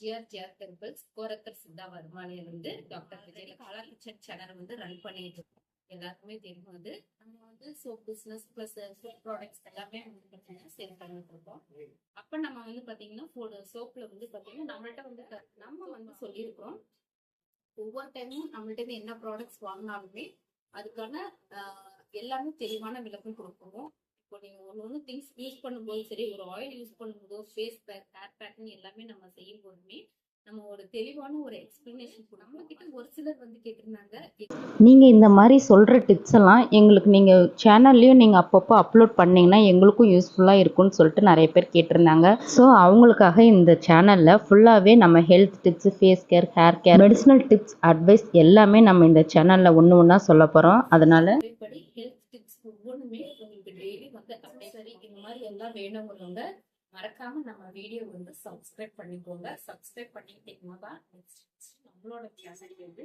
GR temples Gorakkar Siddha வருமானியில் வந்து doctor Vijay கலா kitchen channel வந்து run பண்ணிட்டு இருக்கோம். எல்லாருக்குமே தெரியும் வந்து நம்ம வந்து soap business plus soap products எல்லாமே வந்து பார்த்தீங்கன்னா சேல் பண்ணிட்டு இருக்கோம். அப்போ நம்ம வந்து பார்த்தீங்கன்னா சோப்ல வந்து பார்த்தீங்கன்னா நம்மள்ட்ட வந்து நம்ம வந்து சொல்லியிருக்கோம். ஒவ்வொரு டைமும் நம்மள்ட்ட என்ன ப்ராடக்ட்ஸ் வாங்கினாலுமே அதுக்கான எல்லாமே தெளிவான விளக்கம் கொடுப்போம். இப்போ நீங்க ஒன்று திங்ஸ் யூஸ் பண்ணும்போது சரி, ஒரு ஆயில் யூஸ் பண்ணும்போதோ ஃபேஸ் பேக் ஹேர் பேக்னு எல்லாமே நம்ம செய்யும் போதுமே நம்ம ஒரு தெளிவான ஒரு எக்ஸ்பிளனேஷன் நம்ம கிட்ட ஒரு சிலர் வந்து கேட்டிருந்தாங்க. நீங்கள் இந்த மாதிரி சொல்கிற டிப்ஸ் எல்லாம் எங்களுக்கு நீங்கள் சேனல்லையும் நீங்கள் அப்பப்போ அப்லோட் பண்ணிங்கன்னா எங்களுக்கும் யூஸ்ஃபுல்லாக இருக்கும்னு சொல்லிட்டு நிறைய பேர் கேட்டிருந்தாங்க. ஸோ அவங்களுக்காக இந்த சேனலில் ஃபுல்லாகவே நம்ம health tips, face care, hair care, medicinal tips, advice எல்லாமே நம்ம இந்த சேனலில் ஒன்று ஒன்றா சொல்ல போகிறோம். அதனால் ஹெல்த் டிப்ஸ் ஒவ்வொன்றுமே உங்களுக்கு டெய்லி வந்து சரி இந்த மாதிரி எல்லாம் வேணுங்கிறவங்க மறக்காம நம்ம வீடியோ வந்து சப்ஸ்கிரைப் பண்ணிக்கோங்க. சப்ஸ்கிரைப் பண்ணிட்டீங்கன்னா தான் நம்மளோட சேனல் வந்து